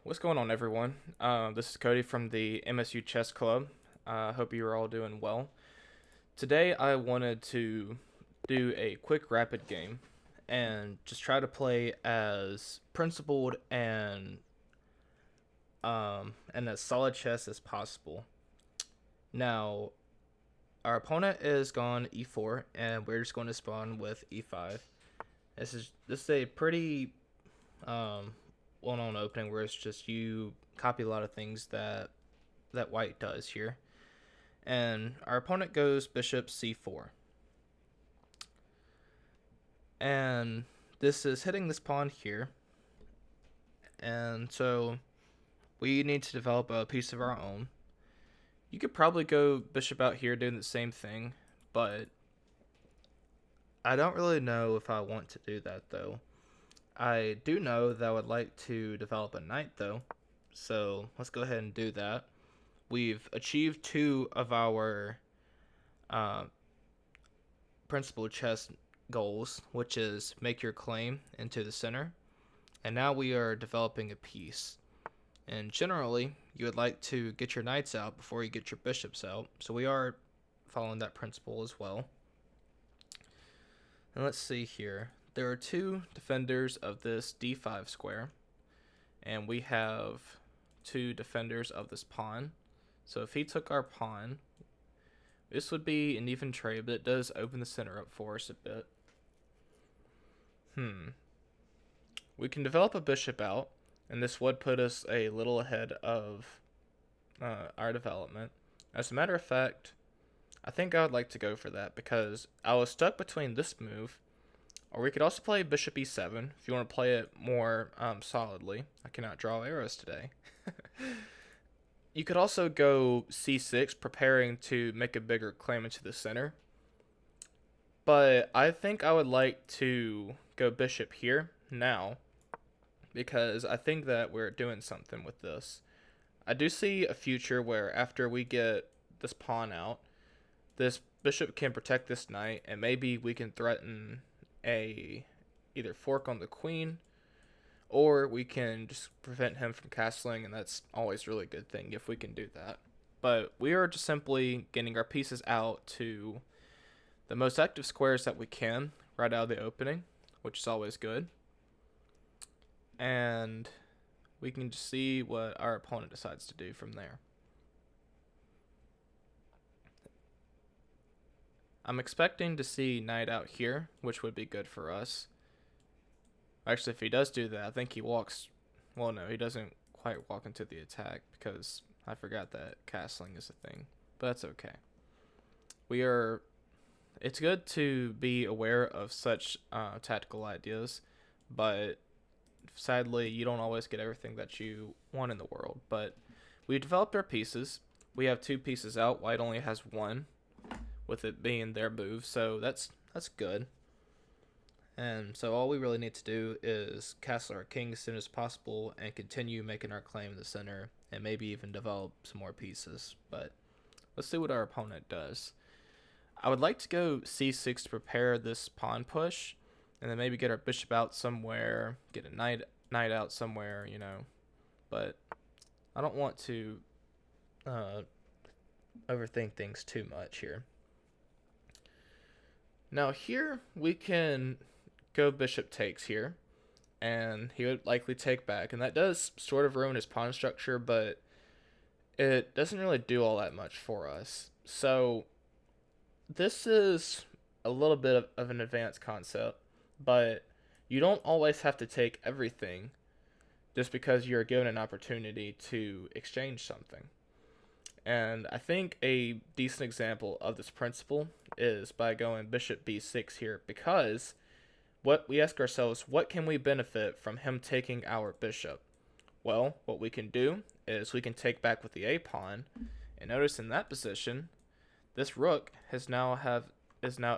What's going on, everyone? This is Cody from the MSU Chess Club. Hope you are all doing well. Today, I wanted to do a quick rapid game and just try to play as principled and as solid chess as possible. Now, our opponent is gone e4, and we're just going to spawn with e5. This is a pretty um, well-known opening where it's just you copy a lot of things that white does here. And our opponent goes bishop c4. And this is hitting this pawn here. And so we need to develop a piece of our own. You could probably go bishop out here doing the same thing, but I don't really know if I want to do that though. I do know that I would like to develop a knight though. So let's go ahead and do that. We've achieved two of our uh, principal chess goals, which is make your claim into the center. And now we are developing a piece. And generally, you would like to get your knights out before you get your bishops out. So we are following that principle as well. And let's see here. There are two defenders of this d5 square. And we have two defenders of this pawn. So if he took our pawn, this would be an even trade, but it does open the center up for us a bit. We can develop a bishop out, and this would put us a little ahead of our development. As a matter of fact, I think I would like to go for that because I was stuck between this move, or we could also play bishop e7 if you want to play it more solidly. I cannot draw arrows today. You could also go c6, preparing to make a bigger claim into the center. But I think I would like to go bishop here now because I think that we're doing something with this. I do see a future where after we get this pawn out, this bishop can protect this knight, and maybe we can threaten a either fork on the queen, or we can just prevent him from castling, and that's always a really good thing if we can do that. But we are just simply getting our pieces out to the most active squares that we can right out of the opening, which is always good. And we can just see what our opponent decides to do from there. I'm expecting to see knight out here, which would be good for us. Actually, if he does do that, I think he walks... Well, no, he doesn't quite walk into the attack because I forgot that castling is a thing. But that's okay. It's good to be aware of such tactical ideas, but sadly, you don't always get everything that you want in the world. But we developed our pieces. We have two pieces out. White only has one, with it being their move, so that's good. And so all we really need to do is castle our king as soon as possible and continue making our claim in the center and maybe even develop some more pieces. But let's see what our opponent does. I would like to go c6 to prepare this pawn push, and then maybe get our bishop out somewhere, get a knight out somewhere, But I don't want to overthink things too much here. Now here we can go bishop takes here, and he would likely take back, and that does sort of ruin his pawn structure, but it doesn't really do all that much for us. So this is a little bit of an advanced concept, but you don't always have to take everything just because you're given an opportunity to exchange something. And I think a decent example of this principle is by going bishop b6 here, because what we ask ourselves, what can we benefit from him taking our bishop? Well, what we can do is we can take back with the a pawn, and notice in that position, this rook is now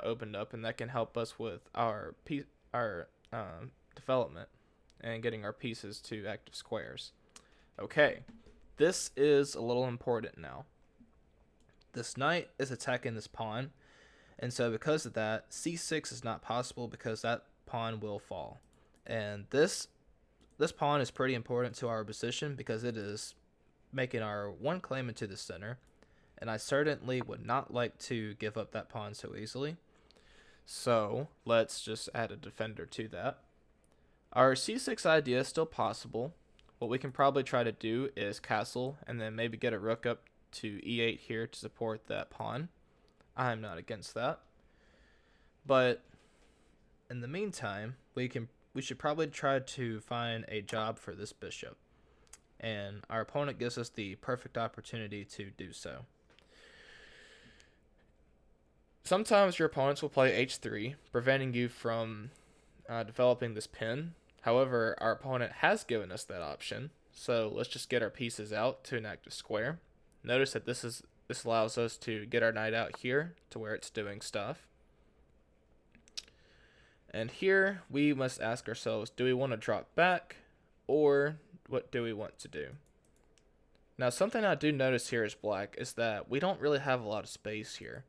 opened up, and that can help us with our development and getting our pieces to active squares. Okay, this is a little important now. This knight is attacking this pawn, and so because of that, c6 is not possible because that pawn will fall. And this this pawn is pretty important to our position because it is making our one claim into the center, and I certainly would not like to give up that pawn so easily. So let's just add a defender to that. Our c6 idea is still possible. What we can probably try to do is castle and then maybe get a rook up to e8 here to support that pawn. I'm not against that. But in the meantime, we should probably try to find a job for this bishop. And our opponent gives us the perfect opportunity to do so. Sometimes your opponents will play h3, preventing you from developing this pin. However, our opponent has given us that option, so let's just get our pieces out to an active square. Notice that this allows us to get our knight out here to where it's doing stuff. And here we must ask ourselves, do we want to drop back, or what do we want to do? Now, something I do notice here as black is that we don't really have a lot of space here.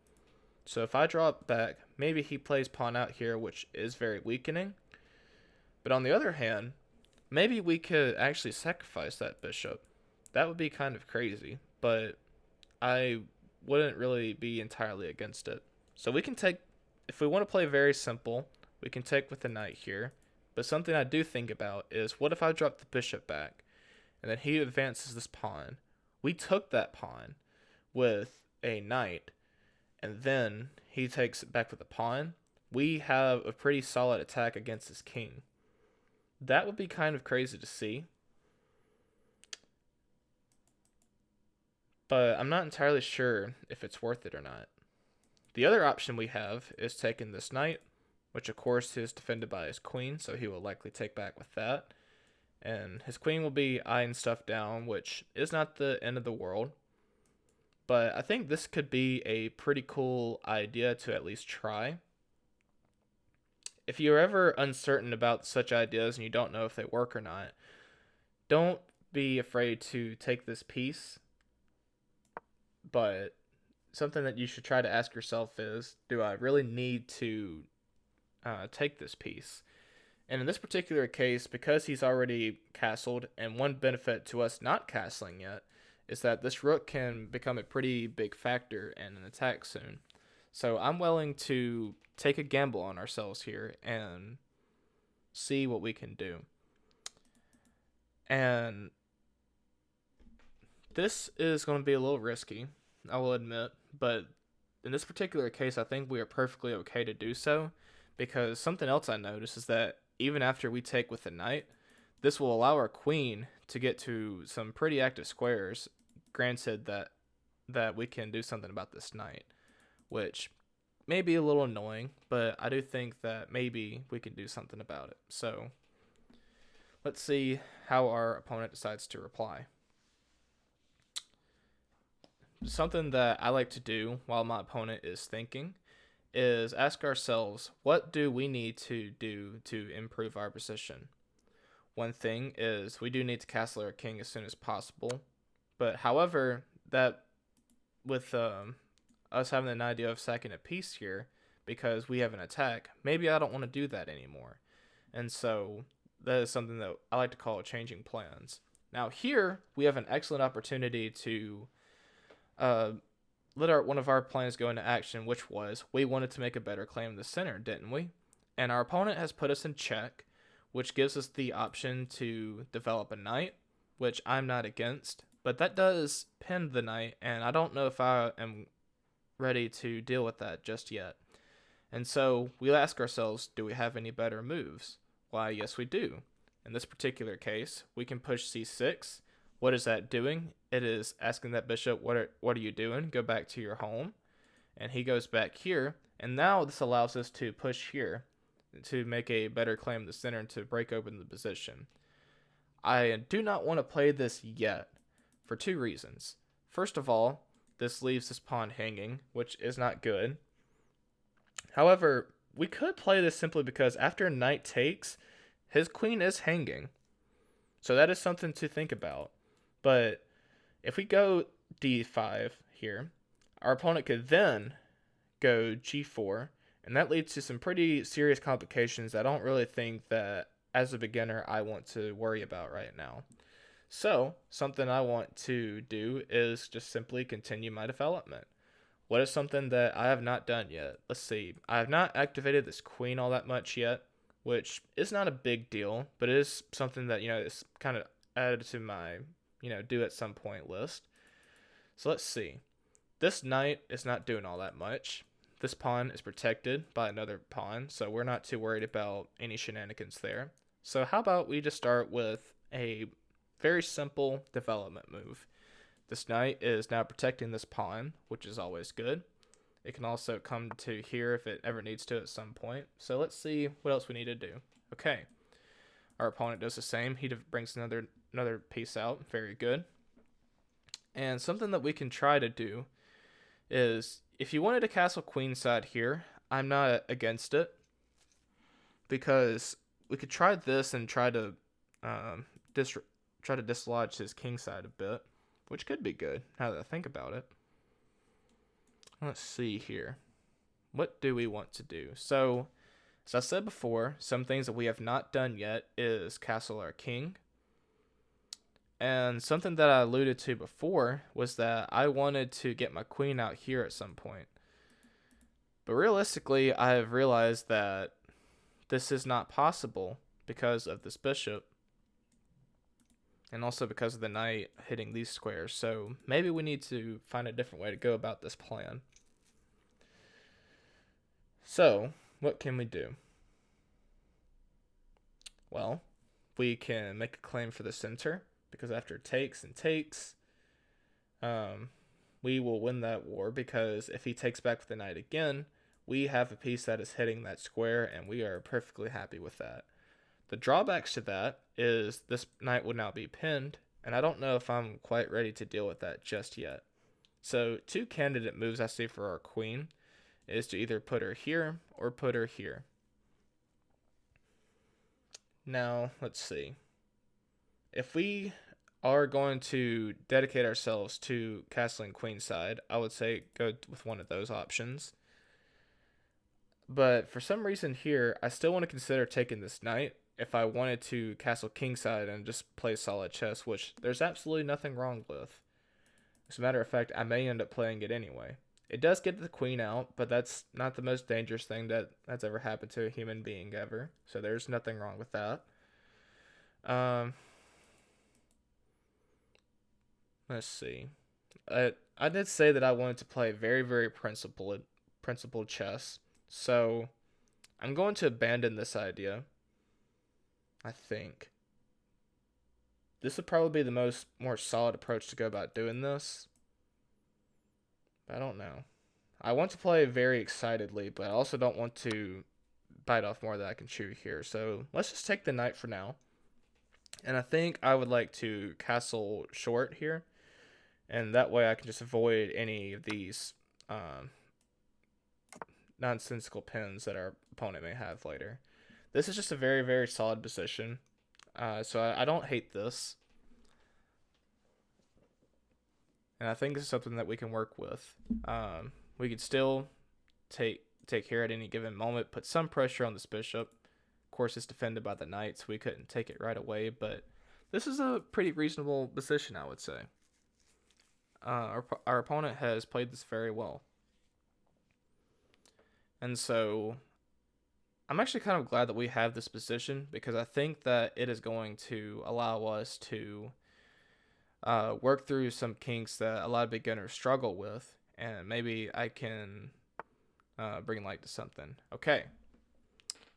So if I drop back, maybe he plays pawn out here, which is very weakening. But on the other hand, maybe we could actually sacrifice that bishop. That would be kind of crazy, but I wouldn't really be entirely against it. So we can take, if we want to play very simple, we can take with the knight here. But something I do think about is, what if I drop the bishop back, and then he advances this pawn? We took that pawn with a knight, and then he takes it back with a pawn. We have a pretty solid attack against his king. That would be kind of crazy to see. But I'm not entirely sure if it's worth it or not. The other option we have is taking this knight, which of course is defended by his queen, so he will likely take back with that. And his queen will be eyeing stuff down, which is not the end of the world. But I think this could be a pretty cool idea to at least try. If you're ever uncertain about such ideas and you don't know if they work or not, don't be afraid to take this piece. But something that you should try to ask yourself is, do I really need to take this piece? And in this particular case, because he's already castled, and one benefit to us not castling yet is that this rook can become a pretty big factor in an attack soon. So I'm willing to take a gamble on ourselves here and see what we can do. And this is going to be a little risky, I will admit, but in this particular case, I think we are perfectly okay to do so, because something else I noticed is that even after we take with the knight, this will allow our queen to get to some pretty active squares, granted that we can do something about this knight, which may be a little annoying, but I do think that maybe we can do something about it. So let's see how our opponent decides to reply. Something that I like to do while my opponent is thinking is ask ourselves, what do we need to do to improve our position? One thing is we do need to castle our king as soon as possible, but however, that with us having an idea of sacking a piece here because we have an attack, maybe I don't want to do that anymore. And so that is something that I like to call changing plans. Now here we have an excellent opportunity to let one of our plans go into action, which was we wanted to make a better claim in the center, didn't we? And our opponent has put us in check, which gives us the option to develop a knight, which I'm not against, but that does pin the knight, and I don't know if I am ready to deal with that just yet. And so we ask ourselves, do we have any better moves? Why, yes we do. In this particular case, we can push c6. What is that doing? It is asking that bishop, what are you doing? Go back to your home. And he goes back here, and now this allows us to push here to make a better claim in the center and to break open the position. I do not want to play this yet for two reasons. First of all, this leaves this pawn hanging, which is not good. However, we could play this simply because after knight takes, his queen is hanging. So that is something to think about. But if we go d5 here, our opponent could then go g4, and that leads to some pretty serious complications. I don't really think that as a beginner, I want to worry about right now. So, something I want to do is just simply continue my development. What is something that I have not done yet? Let's see. I have not activated this queen all that much yet, which is not a big deal, but it is something that, is kind of added to my, do at some point list. So let's see. This knight is not doing all that much. This pawn is protected by another pawn, so we're not too worried about any shenanigans there. So how about we just start with a very simple development move. This knight is now protecting this pawn, which is always good. It can also come to here if it ever needs to at some point. So let's see what else we need to do. Okay, our opponent does the same. He brings another piece out. Very good. And something that we can try to do is, if you wanted to castle queenside here, I'm not against it, because we could try this and try to dislodge his kingside a bit, which could be good now that I think about it. Let's see here. What do we want to do? So, as I said before, some things that we have not done yet is castle our king. And something that I alluded to before was that I wanted to get my queen out here at some point. But realistically, I have realized that this is not possible because of this bishop. And also because of the knight hitting these squares. So maybe we need to find a different way to go about this plan. So, what can we do? Well, we can make a claim for the center, because after takes and takes, we will win that war, because if he takes back with the knight again, we have a piece that is hitting that square, and we are perfectly happy with that. The drawbacks to that is this knight will now be pinned, and I don't know if I'm quite ready to deal with that just yet. So 2 candidate moves I see for our queen is to either put her here or put her here. Now, let's see. If we are going to dedicate ourselves to castling queenside, I would say go with one of those options. But for some reason here, I still want to consider taking this knight if I wanted to castle kingside and just play solid chess, which there's absolutely nothing wrong with. As a matter of fact, I may end up playing it anyway. It does get the queen out, but that's not the most dangerous thing that's ever happened to a human being ever. So there's nothing wrong with that. Let's see. I did say that I wanted to play very, very principled chess. So I'm going to abandon this idea. I think this would probably be the more solid approach to go about doing this. I don't know. I want to play very excitedly, but I also don't want to bite off more than I can chew here. So let's just take the knight for now. And I think I would like to castle short here. And that way I can just avoid any of these nonsensical pins that our opponent may have later. This is just a very, very solid position. So I don't hate this. And I think this is something that we can work with. We could still take care at any given moment, put some pressure on this bishop. Of course, it's defended by the knight, so we couldn't take it right away, but this is a pretty reasonable position, I would say. Our opponent has played this very well. And so I'm actually kind of glad that we have this position, because I think that it is going to allow us to work through some kinks that a lot of beginners struggle with, and maybe I can bring light to something. Okay,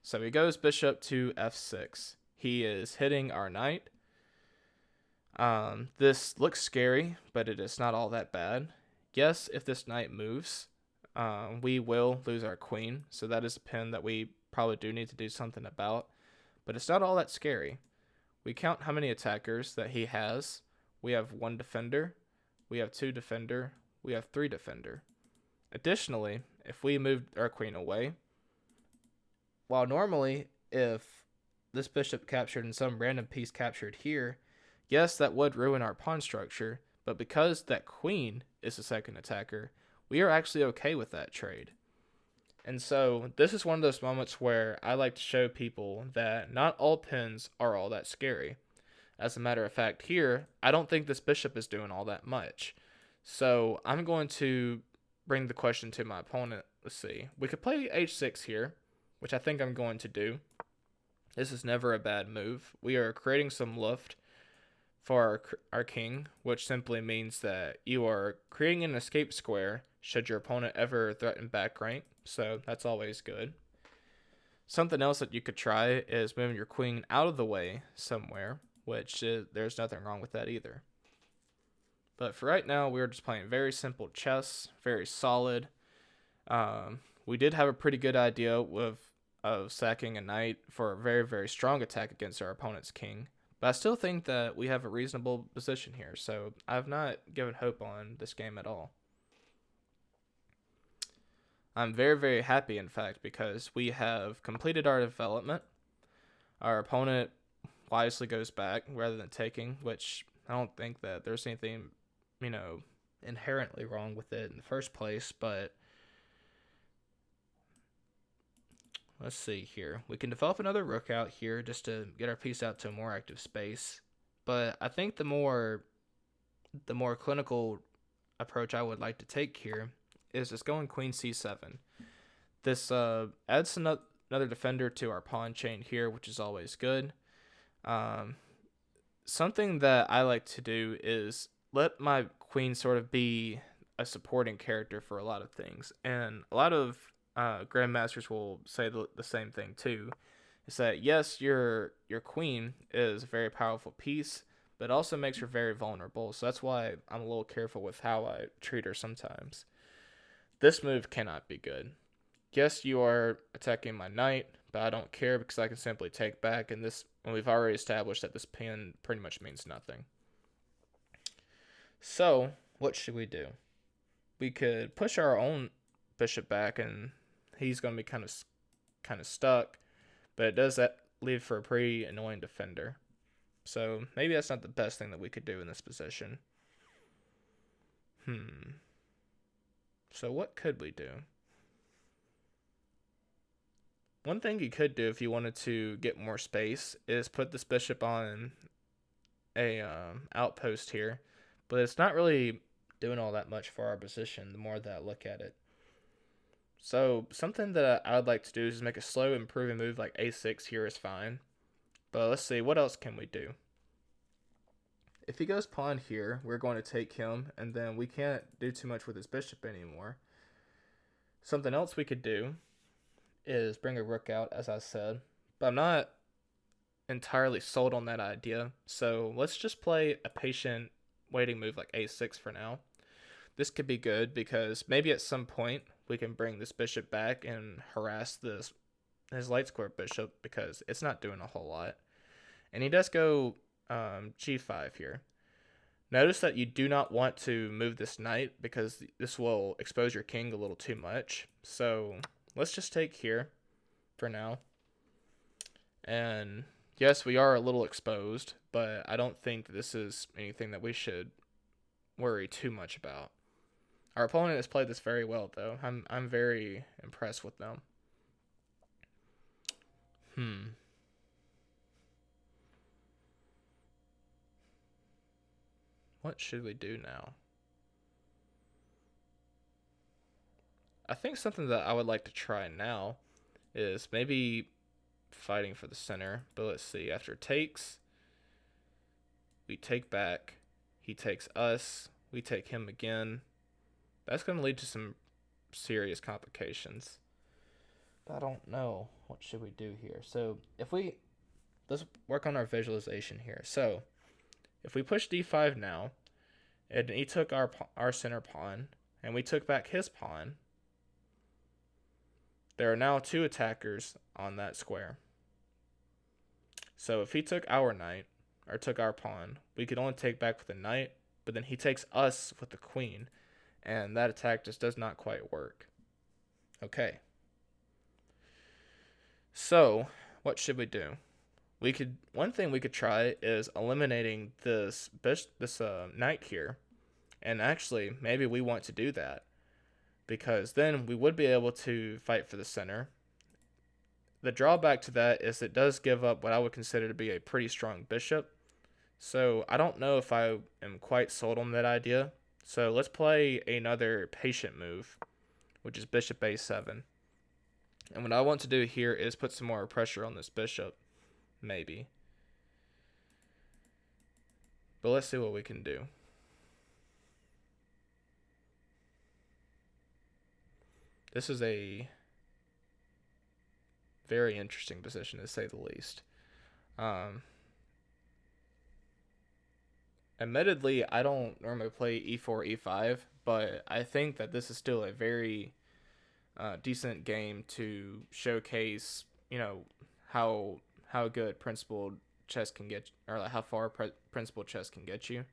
so he goes bishop to f6. He is hitting our knight. This looks scary, but it is not all that bad. Yes, if this knight moves, we will lose our queen, so that is a pin that we probably do need to do something about, but it's not all that scary. We count how many attackers that he has. We have 1 defender, we have 2 defender, we have 3 defender. Additionally, if we move our queen away, while normally if this bishop captured and some random piece captured here, yes, that would ruin our pawn structure, but because that queen is the second attacker, we are actually okay with that trade. And so this is one of those moments where I like to show people that not all pins are all that scary. As a matter of fact, here, I don't think this bishop is doing all that much. So I'm going to bring the question to my opponent. Let's see. We could play h6 here, which I think I'm going to do. This is never a bad move. We are creating some luft for our king, which simply means that you are creating an escape square should your opponent ever threaten back rank. So that's always good. Something else that you could try is moving your queen out of the way somewhere, which there's nothing wrong with that either. But for right now, we're just playing very simple chess, very solid. We did have a pretty good idea of sacking a knight for a very, very strong attack against our opponent's king. But I still think that we have a reasonable position here, so I've not given hope on this game at all. I'm very, very happy, in fact, because we have completed our development. Our opponent wisely goes back rather than taking, which I don't think that there's anything, inherently wrong with it in the first place, but let's see here. We can develop another rook out here just to get our piece out to a more active space. But I think the more clinical approach I would like to take here is just going queen c7. This adds another defender to our pawn chain here, which is always good. Something that I like to do is let my queen sort of be a supporting character for a lot of things. And a lot of grandmasters will say the same thing too. Is that yes, your queen is a very powerful piece, but also makes her very vulnerable. So that's why I'm a little careful with how I treat her sometimes. This move cannot be good. Yes, you are attacking my knight, but I don't care because I can simply take back, and we've already established that this pin pretty much means nothing. So, what should we do? We could push our own bishop back, and he's going to be kind of stuck, but it does leave for a pretty annoying defender. So, maybe that's not the best thing that we could do in this position. So, what could we do? One thing you could do if you wanted to get more space is put this bishop on a outpost here, but it's not really doing all that much for our position the more that I look at it. So something that I would like to do is make a slow improving move like a6 here is fine. But let's see, what else can we do? If he goes pawn here, we're going to take him, and then we can't do too much with his bishop anymore. Something else we could do is bring a rook out, as I said, but I'm not entirely sold on that idea. So let's just play a patient waiting move like a6 for now. This could be good because maybe at some point we can bring this bishop back and harass his light square bishop because it's not doing a whole lot. And he does go g5 here. Notice that you do not want to move this knight because this will expose your king a little too much. So let's just take here for now. And yes, we are a little exposed, but I don't think this is anything that we should worry too much about. Our opponent has played this very well, though. I'm very impressed with them. What should we do now? I think something that I would like to try now is maybe fighting for the center. But let's see. After takes, we take back. He takes us. We take him again. That's going to lead to some serious complications. But I don't know. What should we do here? So let's work on our visualization here. So if we push d5 now, and he took our center pawn, and we took back his pawn, there are now two attackers on that square. So if he took our knight, or took our pawn, we could only take back with the knight, but then he takes us with the queen, and that attack just does not quite work. Okay. So, what should we do? One thing we could try is eliminating this knight here, and actually, maybe we want to do that. because then we would be able to fight for the center. The drawback to that is it does give up what I would consider to be a pretty strong bishop. So I don't know if I am quite sold on that idea. So let's play another patient move, which is bishop a7. And what I want to do here is put some more pressure on this bishop, maybe. But let's see what we can do. This is a very interesting position, to say the least. Admittedly, I don't normally play e4, e5, but I think that this is still a very decent game to showcase, how good principled chess can get, or like how far principled chess can get you.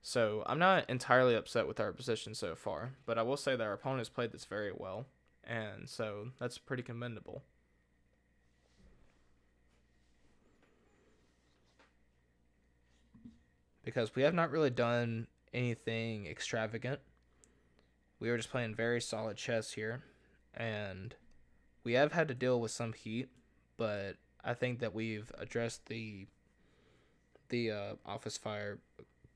So I'm not entirely upset with our position so far, but I will say that our opponent has played this very well, and so that's pretty commendable. Because we have not really done anything extravagant. We were just playing very solid chess here, and we have had to deal with some heat, but I think that we've addressed the office fire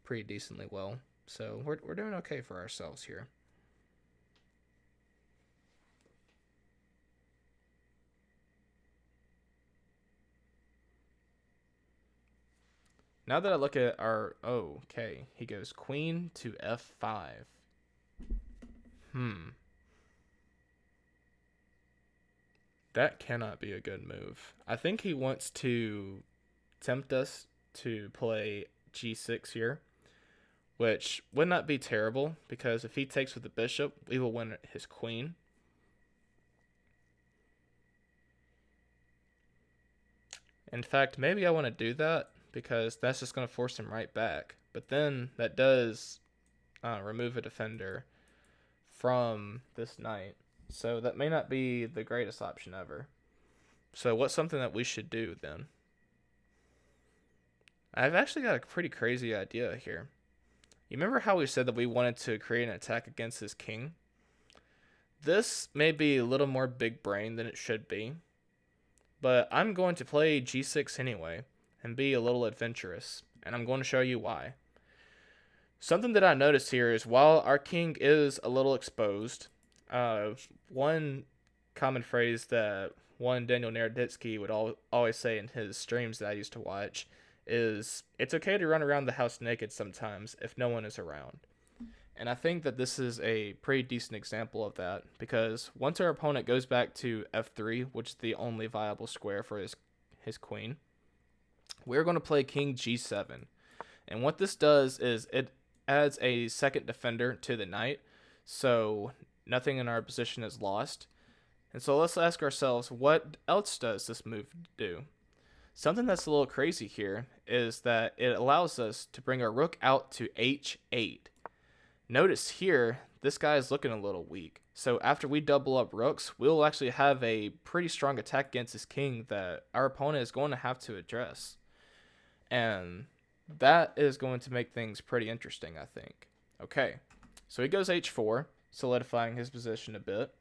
pretty decently well. So we're doing okay for ourselves here. Now that I look at our... Oh, okay. He goes queen to f5. That cannot be a good move. I think he wants to tempt us to play g6 here, which would not be terrible, because if he takes with the bishop, we will win his queen. In fact, maybe I want to do that, because that's just going to force him right back. But then that does remove a defender from this knight. So that may not be the greatest option ever. So what's something that we should do then? I've actually got a pretty crazy idea here. You remember how we said that we wanted to create an attack against his king? This may be a little more big brain than it should be, but I'm going to play g6 anyway and be a little adventurous, and I'm going to show you why. Something that I noticed here is while our king is a little exposed, one common phrase that one Daniel Naroditsky would always say in his streams that I used to watch is, it's okay to run around the house naked sometimes if no one is around. And I think that this is a pretty decent example of that, because once our opponent goes back to f3, which is the only viable square for his queen, we're going to play king g7. And what this does is it adds a second defender to the knight, so nothing in our position is lost. And so let's ask ourselves, what else does this move do? Something that's a little crazy here is that it allows us to bring our rook out to h8. Notice here, this guy is looking a little weak. So after we double up rooks, we'll actually have a pretty strong attack against his king that our opponent is going to have to address. And that is going to make things pretty interesting, I think. Okay, so he goes h4, solidifying his position a bit.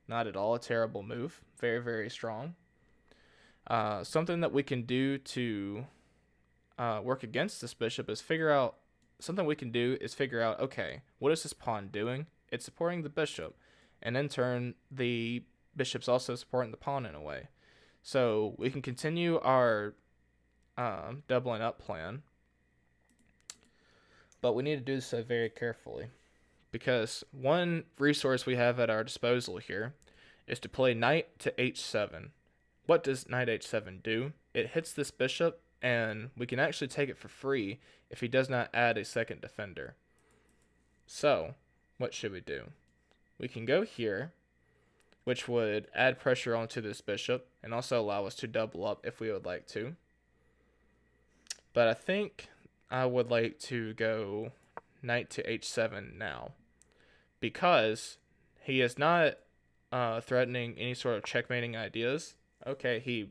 Not at all a terrible move. Very, very strong. Something that we can do to work against this bishop is figure out, okay, what is this pawn doing? It's supporting the bishop. And in turn, the bishop's also supporting the pawn in a way. So we can continue our doubling up plan. But we need to do so very carefully, because one resource we have at our disposal here is to play knight to h7. What does knight h7 do? It hits this bishop, and we can actually take it for free if he does not add a second defender. So, what should we do? We can go here, which would add pressure onto this bishop, and also allow us to double up if we would like to. But I think I would like to go knight to h7 now, because he is not threatening any sort of checkmating ideas. Okay, he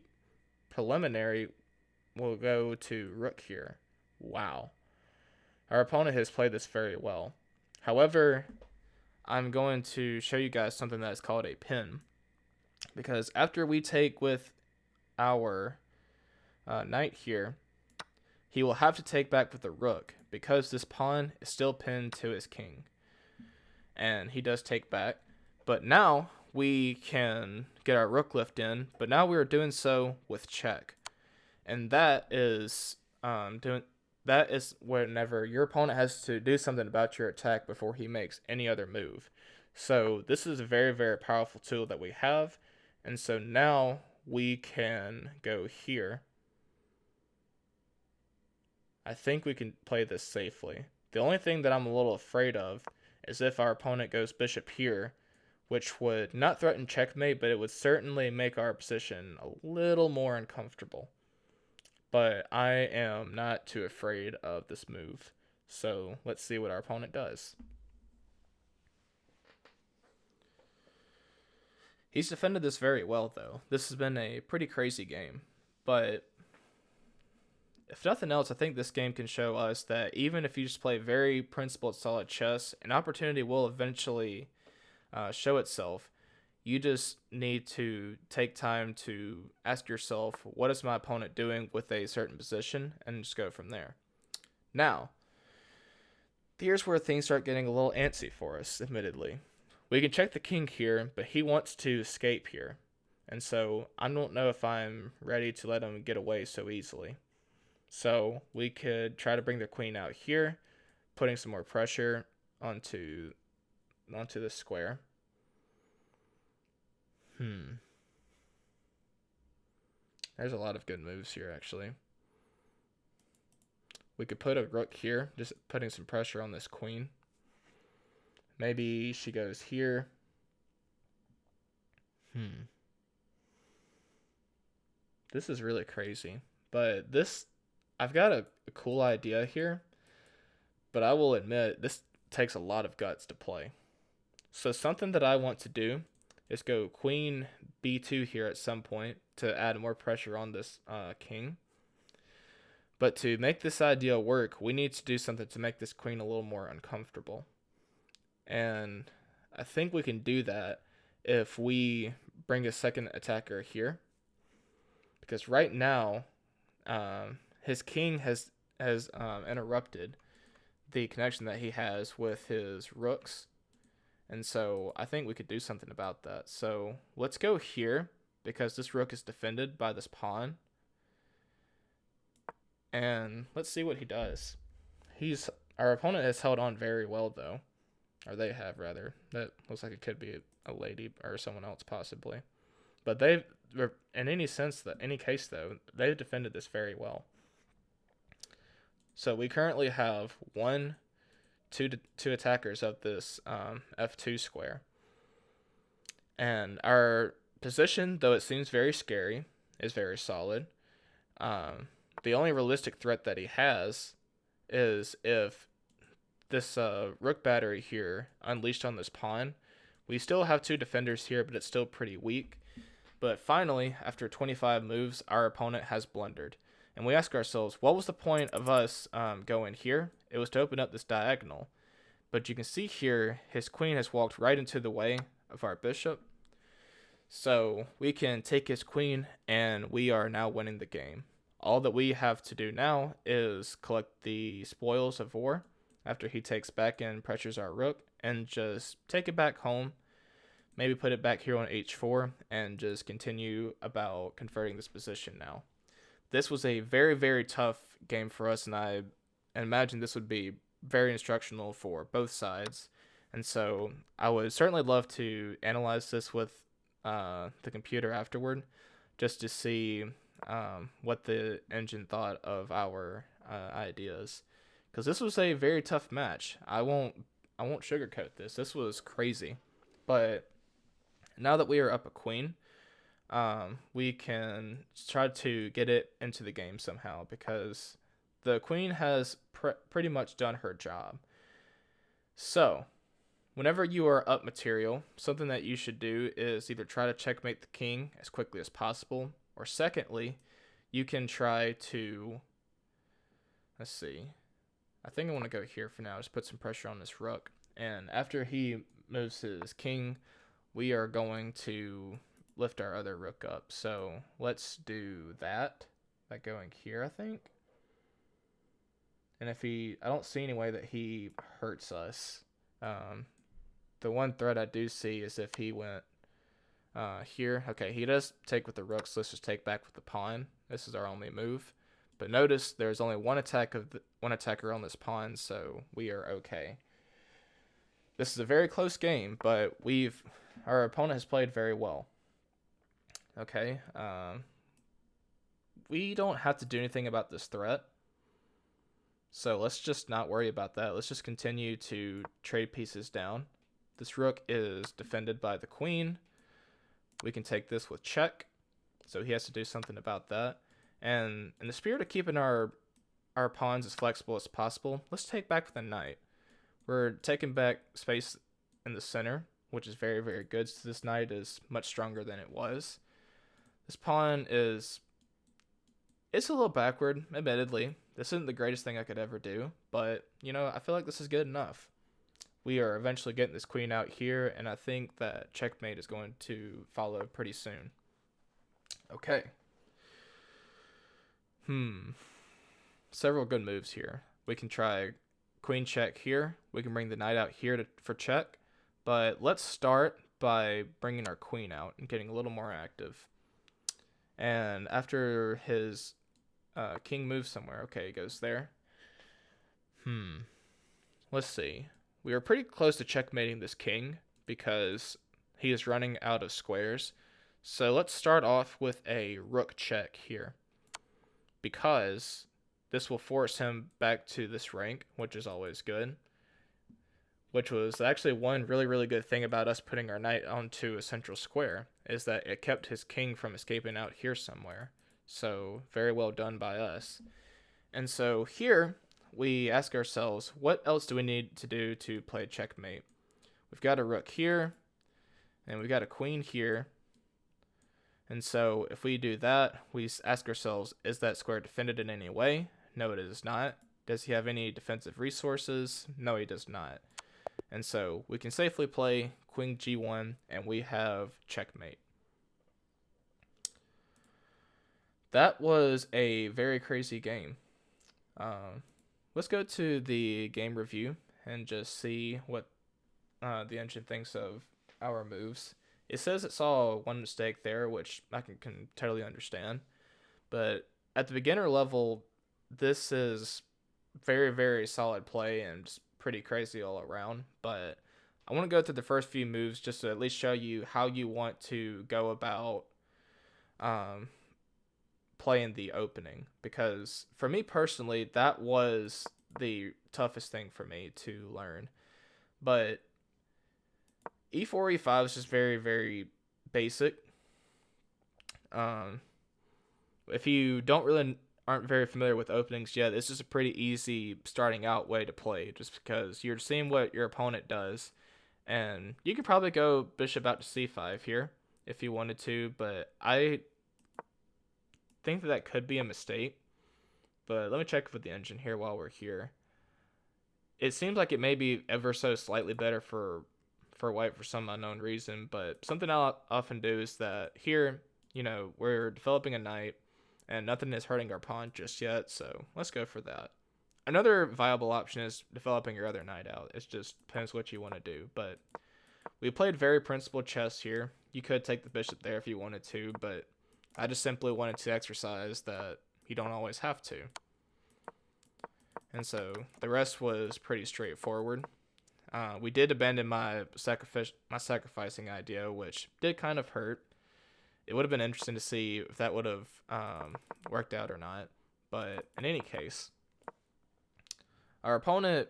preliminary will go to rook here. Wow. Our opponent has played this very well. However, I'm going to show you guys something that is called a pin. Because after we take with our knight here, he will have to take back with the rook because this pawn is still pinned to his king. And he does take back. But now we can get our rook lift in, but now we are doing so with check. And that is whenever your opponent has to do something about your attack before he makes any other move. So this is a very, very powerful tool that we have. And so now we can go here. I think we can play this safely. The only thing that I'm a little afraid of is if our opponent goes bishop here, which would not threaten checkmate, but it would certainly make our position a little more uncomfortable. But I am not too afraid of this move. So let's see what our opponent does. He's defended this very well, though. This has been a pretty crazy game. But if nothing else, I think this game can show us that even if you just play very principled, solid chess, an opportunity will eventually show itself. You just need to take time to ask yourself, what is my opponent doing with a certain position, and just go from there. Now, here's where things start getting a little antsy for us, admittedly. We can check the king here, but he wants to escape here. And so I don't know if I'm ready to let him get away so easily. So we could try to bring the queen out here, putting some more pressure onto this square. There's a lot of good moves here, actually. We could put a rook here, just putting some pressure on this queen. Maybe she goes here. This is really crazy. But I've got a cool idea here. But I will admit, this takes a lot of guts to play. So something that I want to do is go queen b2 here at some point to add more pressure on this king. But to make this idea work, we need to do something to make this queen a little more uncomfortable. And I think we can do that if we bring a second attacker here. Because right now, his king has interrupted the connection that he has with his rooks. And so I think we could do something about that. So let's go here because this rook is defended by this pawn. And let's see what he does. Our opponent has held on very well, though. Or they have, rather. That looks like it could be a lady or someone else, possibly. But in any case, though, they've defended this very well. So we currently have two attackers of this f2 square. And our position, though it seems very scary, is very solid. The only realistic threat that he has is if this rook battery here unleashed on this pawn. We still have two defenders here, but it's still pretty weak. But finally, after 25 moves, our opponent has blundered. And we ask ourselves, what was the point of us going here? It was to open up this diagonal. But you can see here, his queen has walked right into the way of our bishop. So we can take his queen, and we are now winning the game. All that we have to do now is collect the spoils of war after he takes back and pressures our rook, and just take it back home. Maybe put it back here on h4 and just continue about converting this position now. This was a very, very tough game for us, and I imagine this would be very instructional for both sides. And so I would certainly love to analyze this with the computer afterward, just to see what the engine thought of our ideas. Because this was a very tough match. I won't sugarcoat this. This was crazy. But now that we are up a queen, we can try to get it into the game somehow, because the queen has pretty much done her job. So whenever you are up material, something that you should do is either try to checkmate the king as quickly as possible, or secondly, you can try to, I think I want to go here for now, just put some pressure on this rook. And after he moves his king, we are going to lift our other rook up. So let's do that by going here, I think. And if I don't see any way that he hurts us. The one threat I do see is if he went here. Okay, he does take with the rook, so let's just take back with the pawn. This is our only move. But notice there's only one attacker on this pawn, so we are okay. This is a very close game, but our opponent has played very well. Okay, we don't have to do anything about this threat, so let's just not worry about that. Let's just continue to trade pieces down. This rook is defended by the queen. We can take this with check, so he has to do something about that. And in the spirit of keeping our pawns as flexible as possible, let's take back with a knight. We're taking back space in the center, which is very, very good. So this knight is much stronger than it was. This pawn it's a little backward, admittedly. This isn't the greatest thing I could ever do, but, I feel like this is good enough. We are eventually getting this queen out here, and I think that checkmate is going to follow pretty soon. Okay. Several good moves here. We can try queen check here. We can bring the knight out here for check. But let's start by bringing our queen out and getting a little more active. And after his king moves somewhere, okay, he goes there. Let's see. We are pretty close to checkmating this king because he is running out of squares. So let's start off with a rook check here, because this will force him back to this rank, which is always good. Which was actually one really, really good thing about us putting our knight onto a central square, is that it kept his king from escaping out here somewhere. So very well done by us. And so here we ask ourselves, what else do we need to do to play checkmate? We've got a rook here, and we've got a queen here. And so if we do that, we ask ourselves, is that square defended in any way? No, it is not. Does he have any defensive resources? No, he does not. And so we can safely play queen g1, and we have checkmate. That was a very crazy game. Let's go to the game review and just see what the engine thinks of our moves. It says it saw one mistake there, which I can totally understand. But at the beginner level, this is very, very solid play and just pretty crazy all around. But I want to go through the first few moves just to at least show you how you want to go about playing the opening. Because for me personally, that was the toughest thing for me to learn. But e4, e5 is just very, very basic. If you aren't very familiar with openings yet, it's just a pretty easy starting out way to play, just because you're seeing what your opponent does. And you could probably go bishop out to c5 here if you wanted to, but I think that could be a mistake. But let me check with the engine here while we're here. It seems like it may be ever so slightly better for white for some unknown reason, but something I'll often do is that here, we're developing a knight, and nothing is hurting our pawn just yet, so let's go for that. Another viable option is developing your other knight out. It just depends what you want to do, but we played very principled chess here. You could take the bishop there if you wanted to, but I just simply wanted to exercise that you don't always have to. And so the rest was pretty straightforward. We did abandon my sacrificing idea, which did kind of hurt. It would have been interesting to see if that would have worked out or not. But in any case, our opponent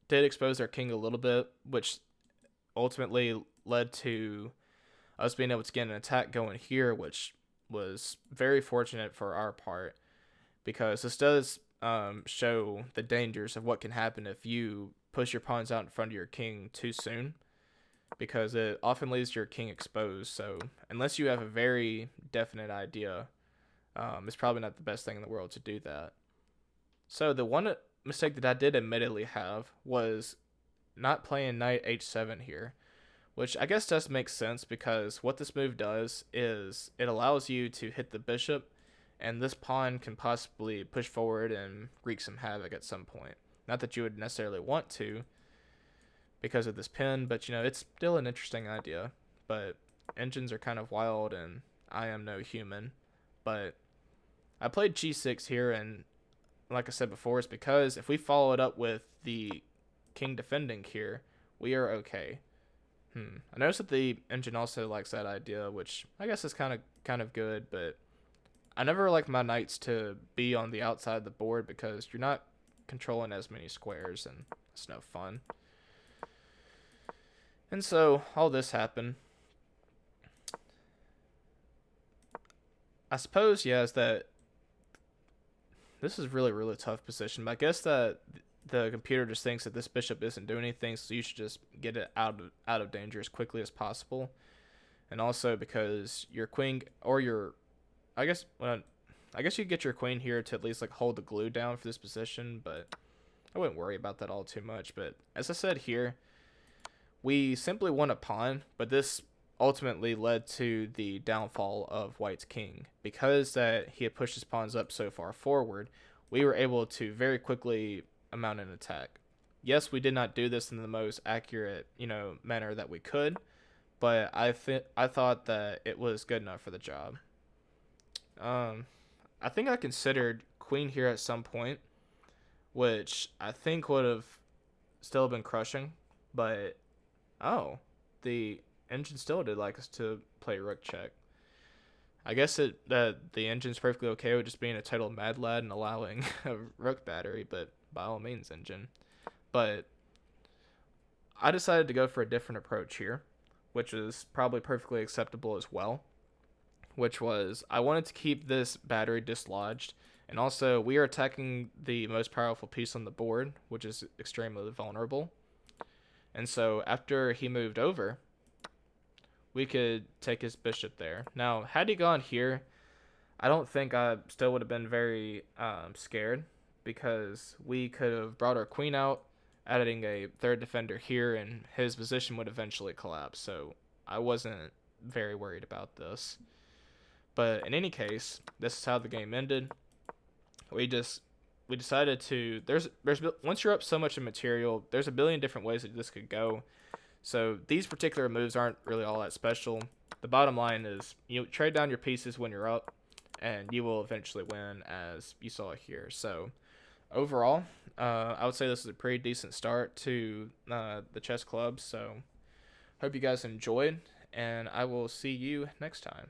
did expose our king a little bit, which ultimately led to us being able to get an attack going here, which was very fortunate for our part, because this does show the dangers of what can happen if you push your pawns out in front of your king too soon, because it often leaves your king exposed. So unless you have a very definite idea, it's probably not the best thing in the world to do that. So the one mistake that I did admittedly have was not playing knight h7 here, which I guess does make sense because what this move does is it allows you to hit the bishop, and this pawn can possibly push forward and wreak some havoc at some point. Not that you would necessarily want to because of this pin, but it's still an interesting idea. But engines are kind of wild, and I am no human. But I played g6 here, and like I said before, it's because if we follow it up with the king defending here, we are okay. I noticed that the engine also likes that idea, which I guess is kind of good, but I never like my knights to be on the outside of the board because you're not controlling as many squares, and it's no fun. And so all this happened. I suppose, yeah, is that this is really, really tough position, but I guess that the computer just thinks that this bishop isn't doing anything, so you should just get it out of danger as quickly as possible. And also because your queen, or your, I guess you get your queen here to at least like hold the glue down for this position, but I wouldn't worry about that all too much. But as I said here, we simply won a pawn, but this ultimately led to the downfall of White's king. Because that he had pushed his pawns up so far forward, we were able to very quickly mount an attack. Yes, we did not do this in the most accurate, manner that we could, but I thought that it was good enough for the job. I think I considered queen here at some point, which I think would have still been crushing, but oh, the engine still did like us to play rook check. I guess that the engine's perfectly okay with just being a total mad lad and allowing a rook battery, but by all means, engine. But I decided to go for a different approach here, which is probably perfectly acceptable as well, which was I wanted to keep this battery dislodged, and also we are attacking the most powerful piece on the board, which is extremely vulnerable. And so after he moved over, we could take his bishop there. Now, had he gone here, I don't think I still would have been very scared, because we could have brought our queen out, adding a third defender here, and his position would eventually collapse. So I wasn't very worried about this. But in any case, this is how the game ended. We decided to there's once you're up so much in material, there's a billion different ways that this could go. So these particular moves aren't really all that special. The bottom line is you trade down your pieces when you're up, and you will eventually win, as you saw here. So overall, I would say this is a pretty decent start to the chess club. So hope you guys enjoyed, and I will see you next time.